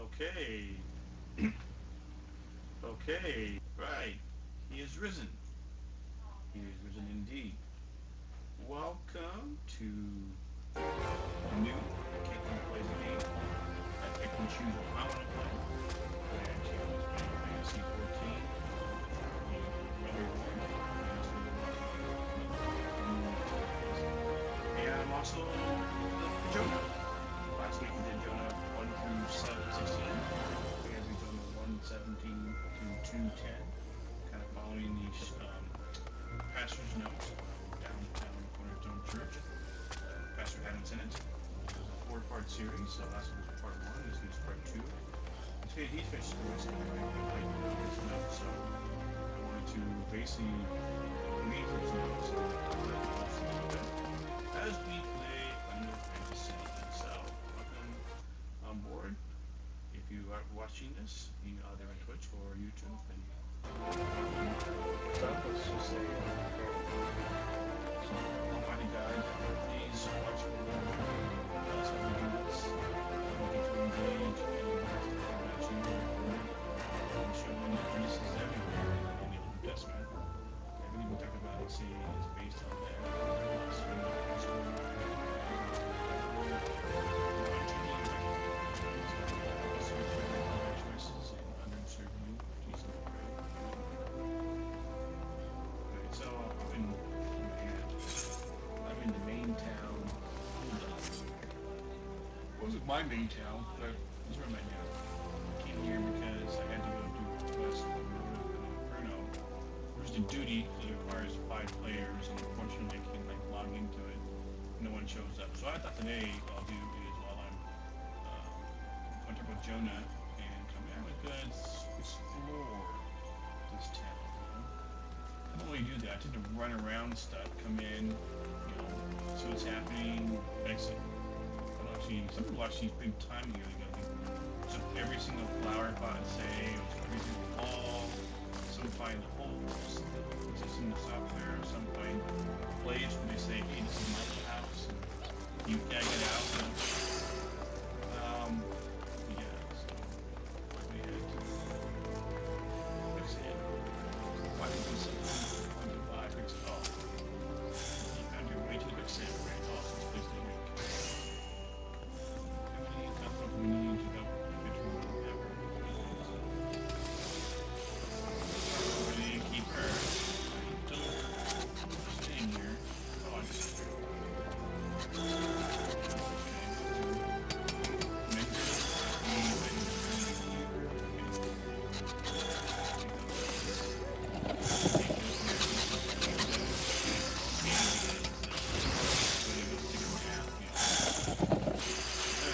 Okay. Okay. Right. He is risen. He is risen indeed. Welcome to New Kennethan Plays a Game. I pick and choose what I want to play. And she was playing Fantasy 14 in Reborn. And so and I'm also Jonah. Last week we did Jonah 1 through 16. We have Jonah 1:17 to 2:10. Kind of following the pastor's notes of downtown Cornerstone Church. Pastor Adam's in it. It was a four-part series, so last one was part one, this one's part two. He's finished the rest of it, like his notes, so I wanted to basically read his notes and talk about the notes a little bit as we play Final Fantasy. So, welcome on board. If you are watching this, either on Twitch or YouTube, and welcome. So let's just say, Almighty God, please watch over us as we do this. We get to engage and about you, your word, and showing your witnesses everywhere in the Old Testament. Everything we talk about and say is based on that. So, choices and under serve you. Jesus, we pray. Amen. Okay, so I'm in the main town. Hold up. Wasn't my main town, but this is where I'm at now. I came here because I had to go do a quest for Lord of Inferno. There's the duty that requires 5 players, and unfortunately I can't log into it. No one shows up. So I thought today what I'll do is while I'm on top of Jonah and come out, I'm gonna explore this town. I don't really do that. I tend to run around stuff, come in, see what's happening, exit. I don't actually, some people actually spend time here. They go up every single flower pot and say, or every single wall. Some find holes just in the software. Some find a place where they say, hey, this is my house. And you can't get out. Yeah, so we had to fix it. Why did you say why fix it all? You found your way to the fix it, right? Oh, so it's supposed to make everything that's what we need to help between whatever. Everybody keep her. Don't stay here. Oh, I just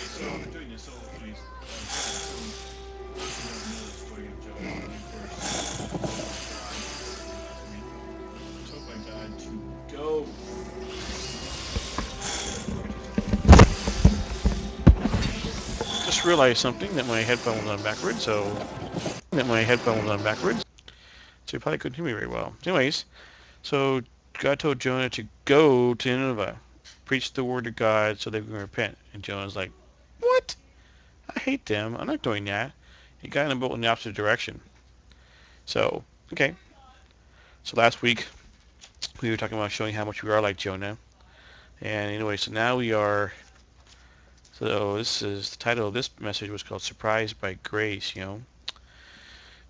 so I've been doing this. So, anyways, those who don't know the story of Jonah, when he first last week, was told by God to go. Just realized something that my headphone was on backwards, so you probably couldn't hear me very well. Anyways, so God told Jonah to go to Nineveh, preach the word of God so they can repent. And Jonah's like, what? I hate them. I'm not doing that. He got in a boat in the opposite direction. So, okay. So last week we were talking about showing how much we are like Jonah. And anyway, so now we are. So this is the title of this message was called "Surprised by Grace."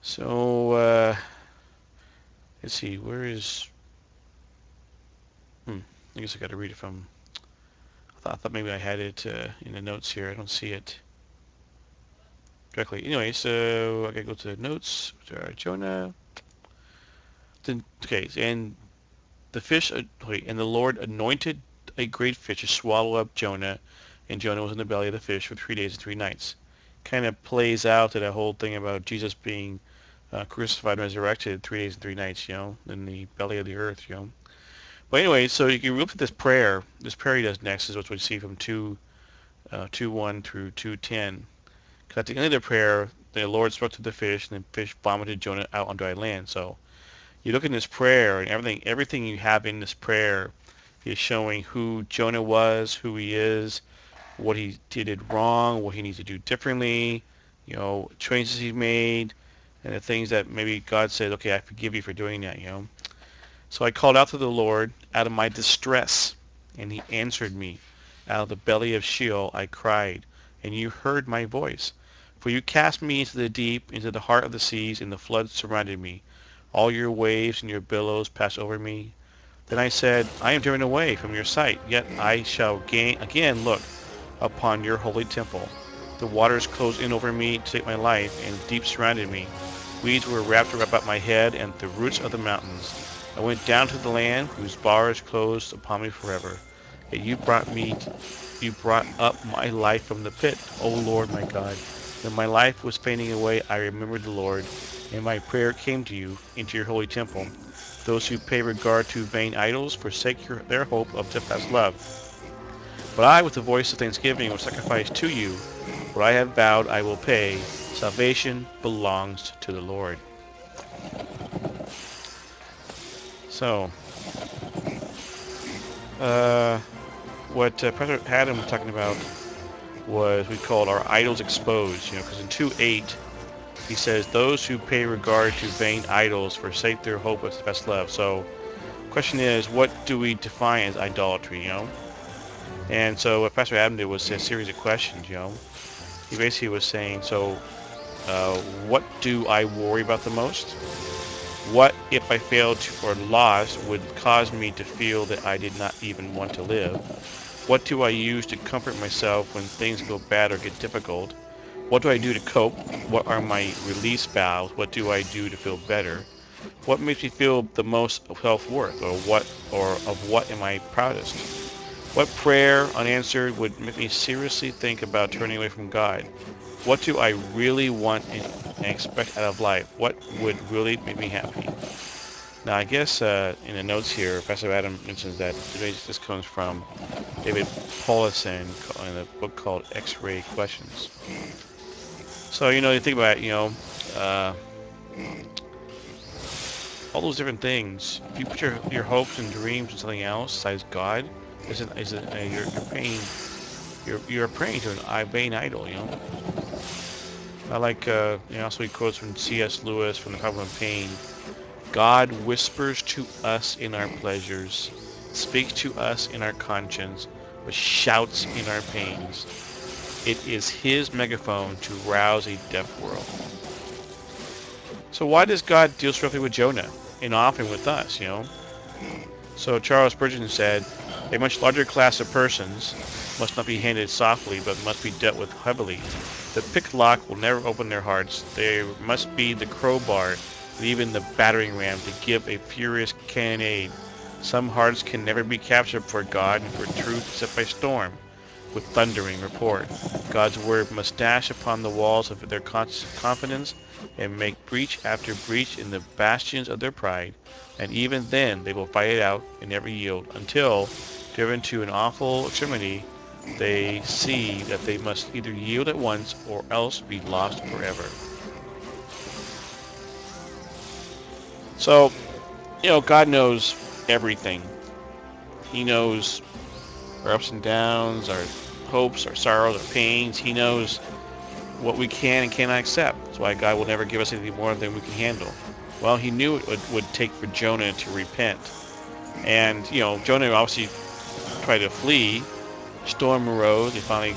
So let's see. Where is? I guess I got to read it from. I thought maybe I had it in the notes here. I don't see it directly. Anyway, so I gotta go to the notes. Jonah. Then okay, and the fish. Wait, and the Lord anointed a great fish to swallow up Jonah, and Jonah was in the belly of the fish for 3 days and 3 nights. Kind of plays out to that whole thing about Jesus being crucified and resurrected 3 days and 3 nights, in the belly of the earth. But anyway, so you can look at this prayer. This prayer he does next is what we see from 2:1 through 2:10. Because at the end of the prayer, the Lord spoke to the fish, and the fish vomited Jonah out on dry land. So you look in this prayer, and everything you have in this prayer is showing who Jonah was, who he is, what he did wrong, what he needs to do differently, choices he made, and the things that maybe God said, okay, I forgive you for doing that. So I called out to the Lord out of my distress, and he answered me. Out of the belly of Sheol I cried, and you heard my voice. For you cast me into the deep, into the heart of the seas, and the floods surrounded me. All your waves and your billows passed over me. Then I said, I am driven away from your sight, yet I shall again look upon your holy temple. The waters closed in over me to take my life, and deep surrounded me. Weeds were wrapped about my head, and the roots of the mountains. I went down to the land whose bars closed upon me forever. Yet you brought up my life from the pit, O Lord my God. When my life was fading away, I remembered the Lord, and my prayer came to you into your holy temple. Those who pay regard to vain idols forsake their hope of steadfast love. But I, with the voice of thanksgiving, will sacrifice to you. What I have vowed, I will pay. Salvation belongs to the Lord. So, uh, what Pastor Adam was talking about was we called our idols exposed. Because in 2:8 he says, "Those who pay regard to vain idols forsake their hope of steadfast love." So, question is, what do we define as idolatry? And so what Pastor Adam did was a series of questions. He basically was saying, so what do I worry about the most? What, if I failed or lost, would cause me to feel that I did not even want to live? What do I use to comfort myself when things go bad or get difficult? What do I do to cope? What are my release valves? What do I do to feel better? What makes me feel the most self-worth, or of what am I proudest? What prayer unanswered would make me seriously think about turning away from God? What do I really want and expect out of life? What would really make me happy? Now, I guess in the notes here, Pastor Adam mentions that this comes from David Paulison in a book called X-Ray Questions. So, you think about, uh, all those different things. If you put your hopes and dreams in something else besides God, you're praying you're praying to a vain idol. I like also he quotes from C.S. Lewis from The Problem of Pain. God whispers to us in our pleasures, speaks to us in our conscience, but shouts in our pains. It is his megaphone to rouse a deaf world. So why does God deal so roughly with Jonah and often with us? So Charles Spurgeon said, a much larger class of persons must not be handled softly, but must be dealt with heavily. The picklock will never open their hearts. There must be the crowbar and even the battering ram to give a furious cannonade. Some hearts can never be captured for God and for truth except by storm, with thundering report. God's word must dash upon the walls of their confidence and make breach after breach in the bastions of their pride, and even then they will fight it out and never yield, until, driven to an awful extremity, they see that they must either yield at once or else be lost forever. So, God knows everything. He knows our ups and downs, our hopes, our sorrows, our pains. He knows what we can and cannot accept. That's why God will never give us anything more than we can handle. Well, he knew it would take for Jonah to repent. And, Jonah obviously tried to flee. Storm arose. He finally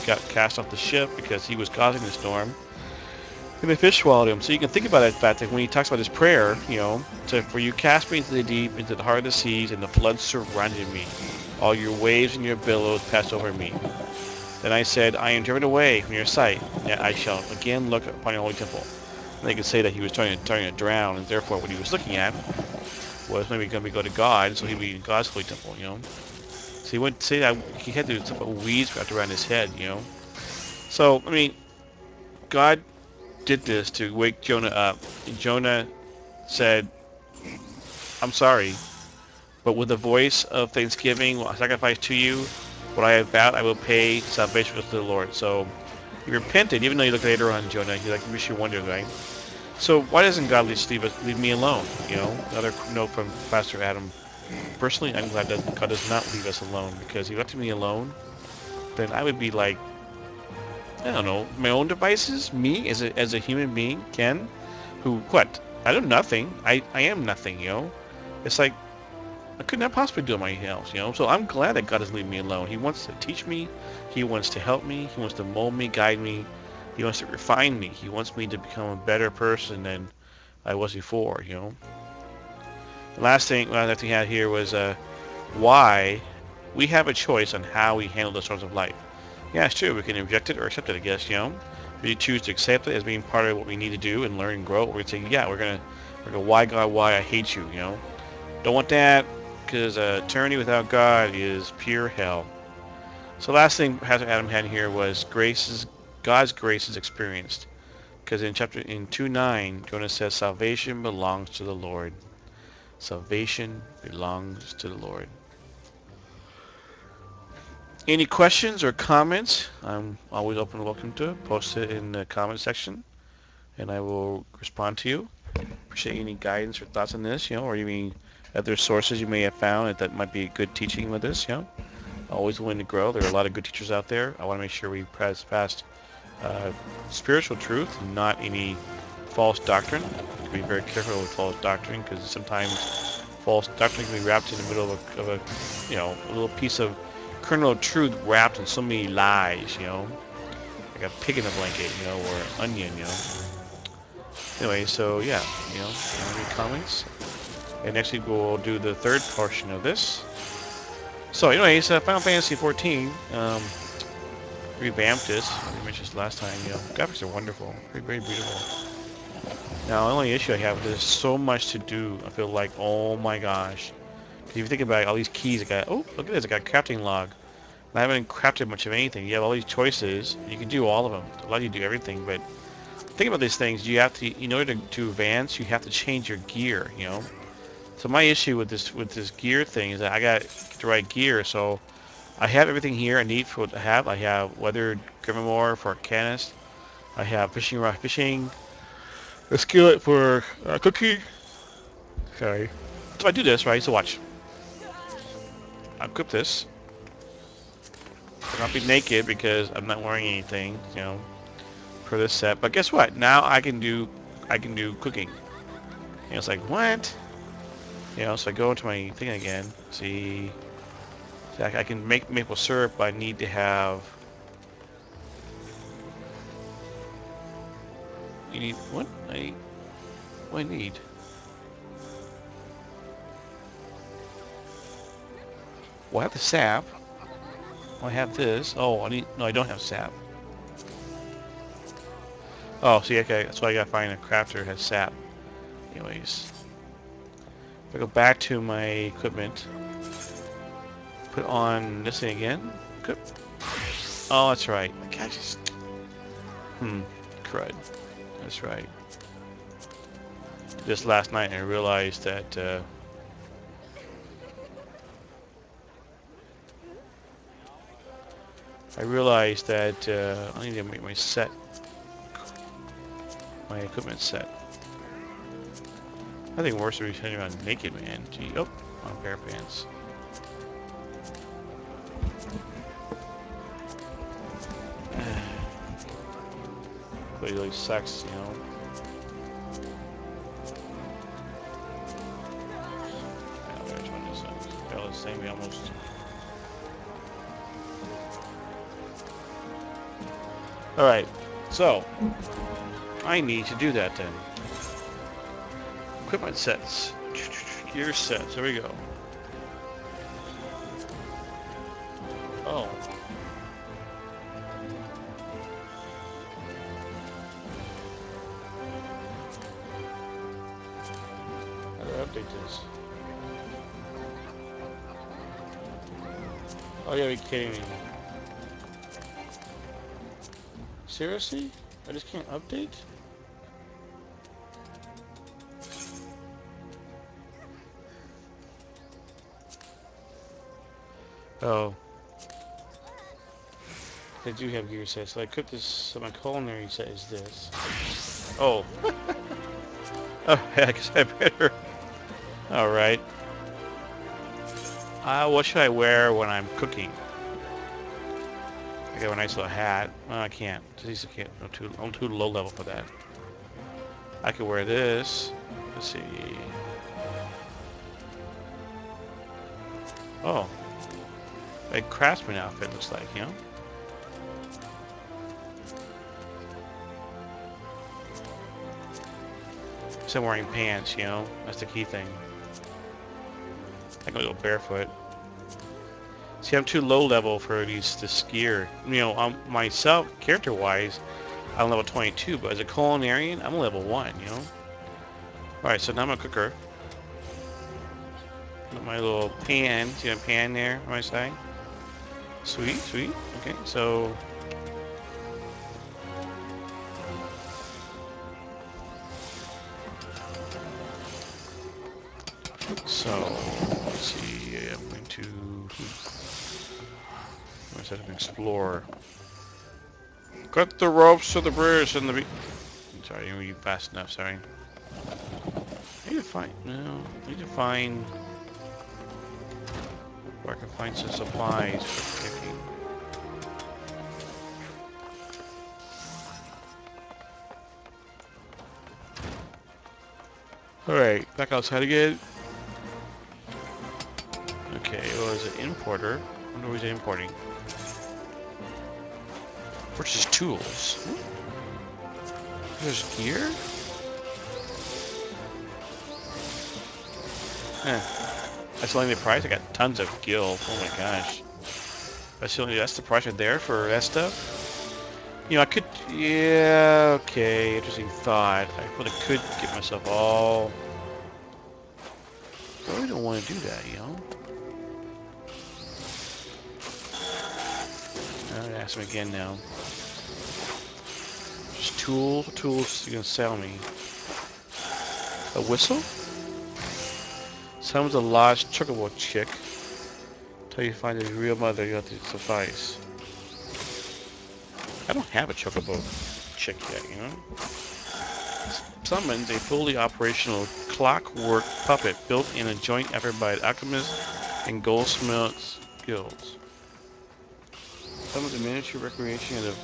got cast off the ship because he was causing the storm. And the fish swallowed him. So you can think about that fact that when he talks about his prayer, for you cast me into the deep, into the heart of the seas, and the floods surrounded me. All your waves and your billows passed over me. Then I said, I am driven away from your sight, yet I shall again look upon your holy temple. And they could say that he was trying to drown, and therefore what he was looking at was maybe going to go to God, so he'd be in God's holy temple. So he wouldn't say that he had to do something weeds wrapped around his head. So, God did this to wake Jonah up. And Jonah said, I'm sorry, but with a voice of thanksgiving will I sacrifice to you. What I have vowed I will pay. Salvation goes to the Lord. So he repented, even though you look later on Jonah, he like wish you wonder, right? So why doesn't God just leave me alone? Another note from Pastor Adam. Personally, I'm glad that God does not leave us alone, because if he left me alone, then I would be like I don't know, my own devices? Me as a human being, Ken? Who, what? I do nothing. I am nothing, you know? It's like, I could not possibly do anything else, you know? So I'm glad that God is leaving me alone. He wants to teach me. He wants to help me. He wants to mold me, guide me. He wants to refine me. He wants me to become a better person than I was before, you know? The last thing I had here was why we have a choice on how we handle the storms of life. Yeah, it's true. We can reject it or accept it, I guess, you know? We choose to accept it as being part of what we need to do and learn and grow. We're going to say, yeah, we're gonna, why God, why I hate you, you know? Don't want that, because eternity without God is pure hell. So last thing Pastor Adam had here was God's grace is experienced. Because in 2:9, Jonah says, salvation belongs to the Lord. Salvation belongs to the Lord. Any questions or comments? I'm always open and welcome to it. Post it in the comment section, and I will respond to you. Appreciate any guidance or thoughts on this, you know, or even other sources you may have found that might be good teaching with this, you know. Always willing to grow. There are a lot of good teachers out there. I want to make sure we pass past spiritual truth, not any false doctrine. You can be very careful with false doctrine because sometimes false doctrine can be wrapped in the middle of a, you know, a little piece of kernel of truth wrapped in so many lies, you know, like a pig in a blanket, you know, or an onion, you know. Anyway, so yeah, you know, any comments? And next week we'll do the third portion of this. So anyways, Final Fantasy 14, revamped this. I mentioned this last time, you know, graphics are wonderful, very, very beautiful. Now, the only issue I have is there's so much to do. I feel like, oh my gosh. If you think about it, all these keys, I got, oh, look at this, I got a crafting log. I haven't crafted much of anything. You have all these choices. You can do all of them. It allows you to do everything, but think about these things. You have to, in order to advance, you have to change your gear, you know? So my issue with this gear thing is that I got the right gear, so I have everything here I need for what I have. I have weathered Grimamore for Canis. I have fishing rod fishing, a skillet for cooking. Sorry. So I do this, right? So watch. I equip this. I'll not be naked because I'm not wearing anything, you know, for this set. But guess what? Now I can do cooking. And it's like, what? You know, so I go into my thing again. See, I can make maple syrup, but I need to have. You need what? What I need? Well, I have the sap. Well, I have this. Oh, no, I don't have sap. Oh, see, okay, that's why I gotta find a crafter that has sap. Anyways, if I go back to my equipment, put on this thing again. Good. Oh, that's right. I just. Crud. That's right. Just last night, I realized that. I need to make my equipment set. I think worse would be turning around naked, man. Gee, oh, on a pair of pants. But it really sucks, you know. I don't know which one this is. They're all the same, almost. Alright, so I need to do that then. Equipment sets. Gear sets. There we go. Oh. How do I update this? Oh, you gotta be kidding me. Seriously? I just can't update? Oh. They do have gear sets. So I cooked this, so my culinary set is this. Oh. Oh, I guess I better. Alright. What should I wear when I'm cooking? I got a nice little hat. Well, I can't. Jeez, I can't. I'm too low level for that. I could wear this. Let's see. Oh. A craftsman outfit looks like, you know? So I'm wearing pants, you know? That's the key thing. I can go barefoot. See, I'm too low level for this gear. You know, myself, character-wise, I'm level 22, but as a culinarian, I'm level 1, you know? Alright, so now I'm a cooker. Got my little pan. See that pan there on my side? Sweet, sweet. Okay, so... let's see. I'm going to... I said an explorer. Cut the ropes to the bridge and the... Sorry, I didn't read fast enough, sorry. I need to find... No, I need to find... where I can find some supplies for picking. Alright, back outside again. Okay, well, is it importer? I wonder who's importing. Purchase tools. There's gear? That's only the price? I got tons of gil. Oh my gosh. That's the price right there for that stuff? You know, I could... Yeah, okay. Interesting thought. I probably could get myself all... I really don't want to do that, you know? I'm gonna ask him again now. Just tools you're gonna sell me. A whistle? Someone's a lost chocobo chick. Till you find his real mother, you have to suffice. I don't have a chocobo chick yet, you know? Summons a fully operational clockwork puppet built in a joint effort by alchemists and goldsmiths guilds. Summons a miniature recreation of the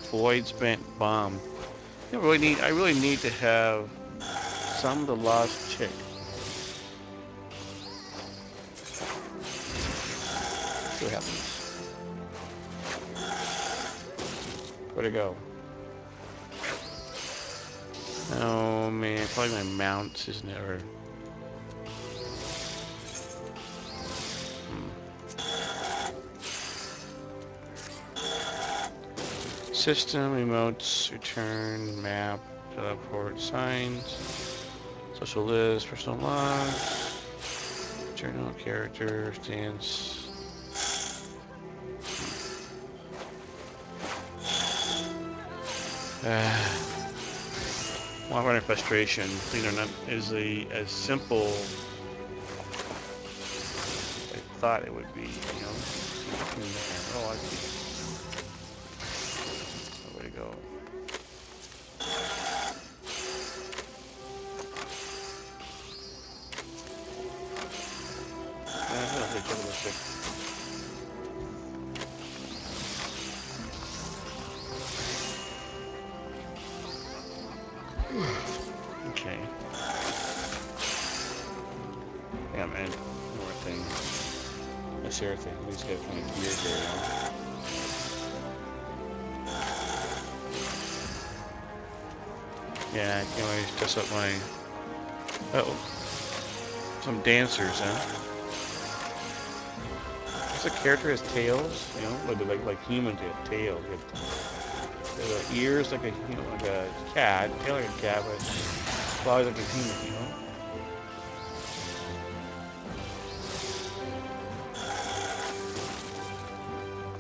void spent bomb. I really need to have some the lost chick. Let's see what happens. Where'd it go? Oh man, probably my mount is never. System, emotes, return, map, teleport, signs, social list, personal logs, journal, character, stance. Well, I'm running frustration. These are not as simple as I thought it would be, you know. Oh, I see. Way to go. Okay. Yeah, man. One more thing. That's the other thing. These guys kind of gear there. Yeah, I can always dress up my... Uh-oh. Some dancers, huh? What's a character has tails? You know, like humans have tails. The ears like a, you know, like a cat, tail like a cat, but claws like a human, you know?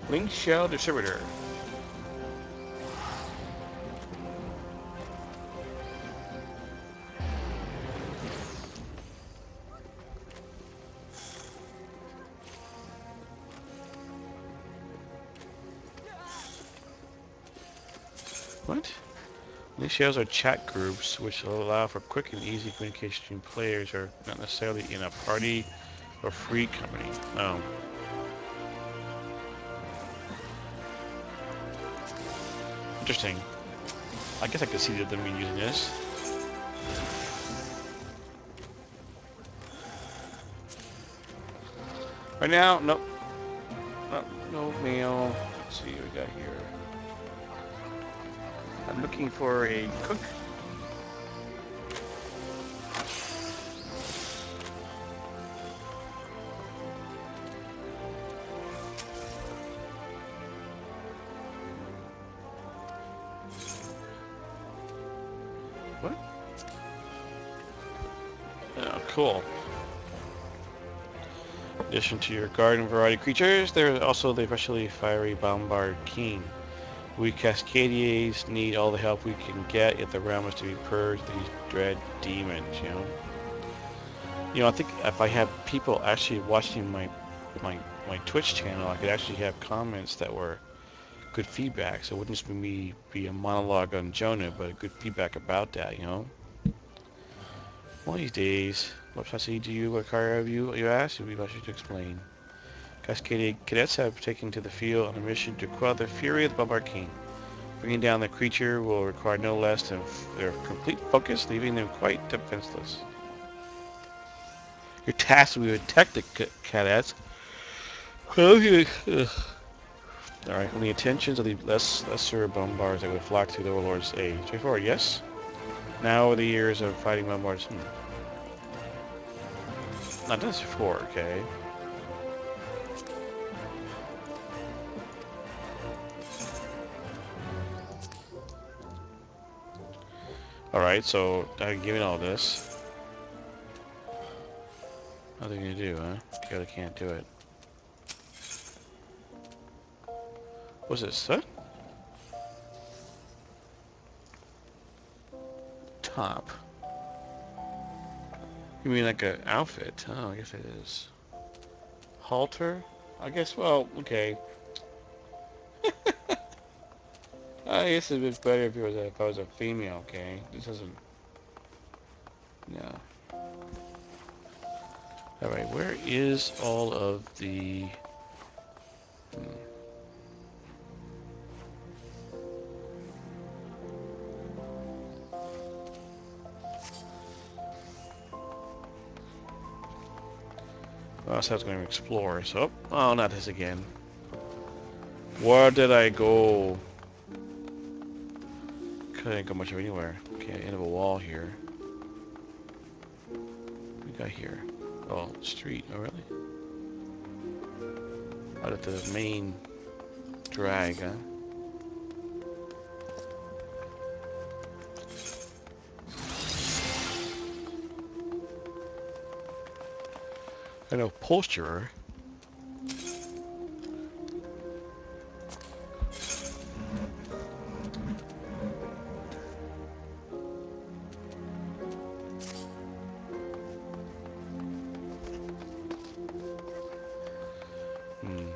Link Shell Distributor. What? These shells are chat groups, which allow for quick and easy communication between players, or not necessarily in a party or free company. Oh. Interesting. I guess I could see them using this. Right now, nope. No mail. Let's see what we got here. I'm looking for a cook. What? Oh, cool. In addition to your garden variety creatures, there are also the especially fiery bombard king. We Cascadiers need all the help we can get if the realm is to be purged of these dread demons, you know? I think if I had people actually watching my Twitch channel, I could actually have comments that were good feedback, so it wouldn't just be me be a monologue on Jonah, but good feedback about that, you know? One of these days, what I do you, what car have you asked? It would be much to explain. Cascade cadets have taken to the field on a mission to quell the fury of the Bombard King. Bringing down the creature will require no less than their complete focus, leaving them quite defenseless. Your task will be to attack the cadets. Alright, from the attentions of the lesser bombards that would flock to the Overlord's aid. Straightforward, yes? Now over the years of fighting bombards, not this before, okay? Alright, so I'm giving all this. Nothing to do, huh? Okay, I can't do it. What's this, huh? Top. You mean like an outfit? Oh, I guess it is. Halter? I guess, well, okay. I guess it'd be better if I was a female, okay? This doesn't... No. Alright, where is all of the... Well, so I was going to explore, so... Oh, not this again. Where did I go? Couldn't go much of anywhere. Okay, end of a wall here. What we got here? Oh, street. Oh, really? Out of the main drag, huh? I know, upholsterer. Hmm.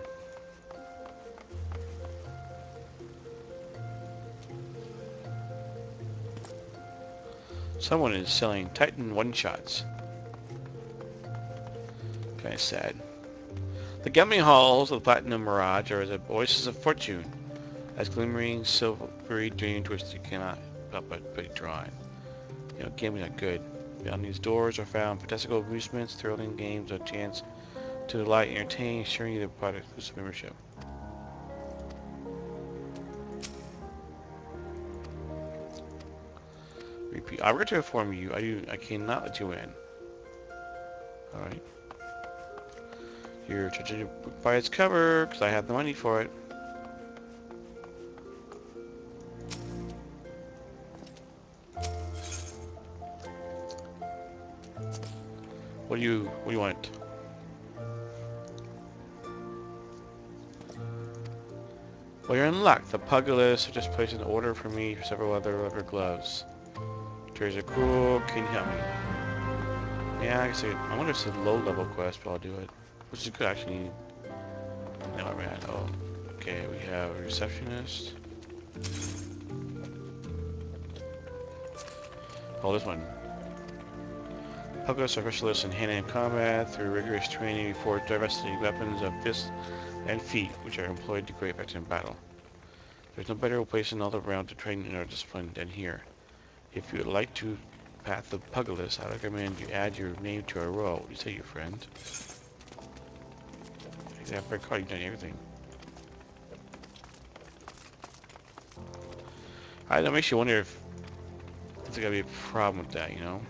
Someone is selling Titan one-shots. Kind of sad. The gambling halls of the Platinum Mirage are as oases of fortune, as glimmering silvery dream twists you cannot help but be drawn. You know, gambling's not good. Beyond these doors are found fantastical amusements, thrilling games, a chance to delight and entertain, assuring you the product exclusive membership. Repeat. I regret to inform you, I cannot let you in. Alright. You're judging to buy its cover, because I have the money for it. What do you want? Well, you're in luck. The Pugilist have just placed an order for me for several other rubber gloves. Trees are cool. Can you help me? Yeah, I see. I wonder if it's a low-level quest, but I'll do it. Which is good, actually. No, man. Oh, okay. We have a receptionist. Oh, this one. Pugilists are specialists in hand-to-hand combat through rigorous training before diversity weapons of fists and feet, which are employed to great effect in battle. There's no better place in all the realm to train in our discipline than here. If you would like to path the Pugilist, I recommend you add your name to our roll. What do you say, your friend? Exactly, you've done everything. I know, it makes you wonder if there's gonna be a problem with that, you know?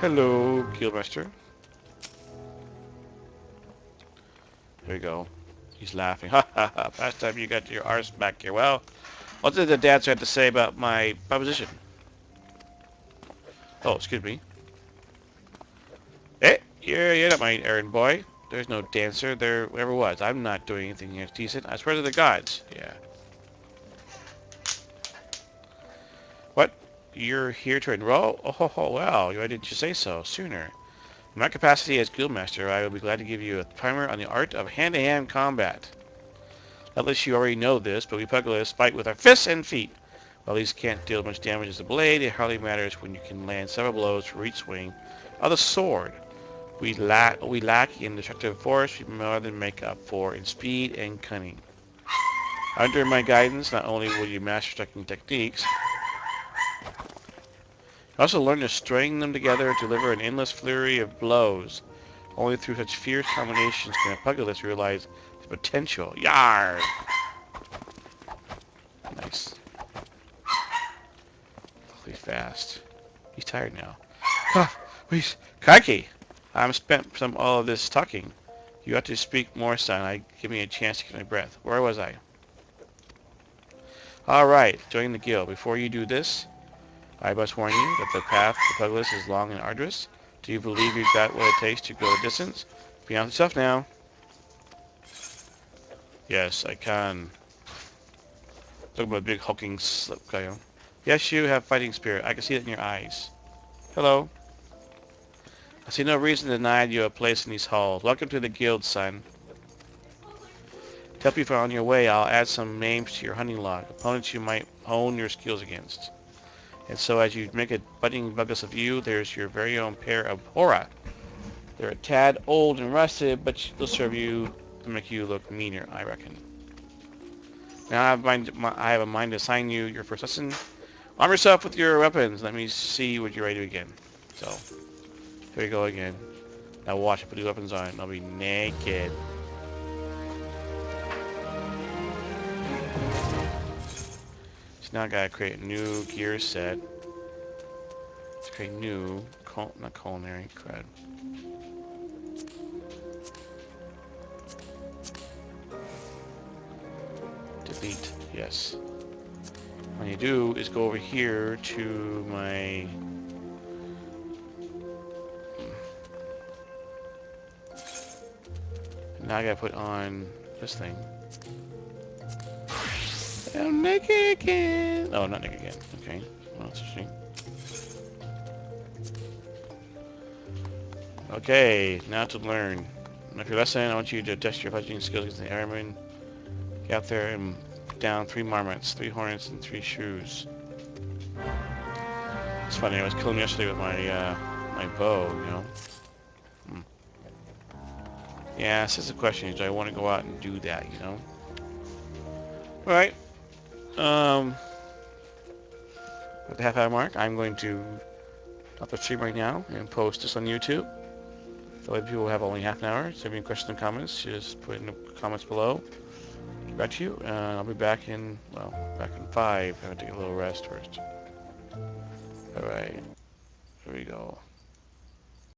Hello, Guildmaster. There we go. He's laughing. Ha ha ha. Last time you got your arse back here. Well, what did the dancer have to say about my proposition? Oh, excuse me. Hey, you're not my errand boy. There's no dancer. There ever was. I'm not doing anything here decent. I swear to the gods. Yeah. What? You're here to enroll? Oh, well, why didn't you say so sooner? In my capacity as guildmaster, I will be glad to give you a primer on the art of hand-to-hand combat. Doubtless you already know this, but we Pugilists fight with our fists and feet. While these can't deal much damage as a blade, it hardly matters when you can land several blows for each swing of the sword. We lack in destructive force, we more than make up for in speed and cunning. Under my guidance, not only will you master striking techniques, you also learn to string them together and deliver an endless flurry of blows. Only through such fierce combinations can a Pugilist realize his potential. Yar! Nice. Awfully fast. He's tired now. Ah, please. Kaki! I'm spent from all of this talking. You ought to speak more, son. Give me a chance to get my breath. Where was I? Alright, join the guild. Before you do this, I must warn you that the path to Pugilist is long and arduous. Do you believe you've got what it takes to go the distance? Be honest yourself now. Yes, I can. Talking about a big hulking slip guy. Yes, you have fighting spirit. I can see it in your eyes. Hello. I see no reason to deny you a place in these halls. Welcome to the guild, son. To help you on your way, I'll add some names to your hunting log, opponents you might hone your skills against. And so as you make a budding Buggus of you, there's your very own pair of Hora. They're a tad old and rusted, but they'll serve you to make you look meaner, I reckon. Now I have a mind to assign you your first lesson. Arm yourself with your weapons. Let me see what you're ready to begin. So, here we go again. Now watch, I put these weapons on, and I'll be naked. So now I gotta create a new gear set. Let's create new, not culinary, crud. Delete, yes. What you do is go over here to my... Now I gotta put on this thing. I'm naked again! Oh, not naked again. Okay. Well, that's interesting. Okay, now to learn. After your lesson, I want you to test your fighting skills against the airmen. Get out there and put down 3 marmots, 3 hornets, and 3 shrews. It's funny, I was killing them yesterday with my my bow, you know. Yeah, this is the question, do I want to go out and do that, you know? Alright. At the half-hour mark, I'm going to stop the stream right now and post this on YouTube. The way people have only half an hour. So if you have any questions and comments, just put in the comments below. Get back to you. I'll be back in, well, back in 5. I'm going to take a little rest first. Alright. Here we go.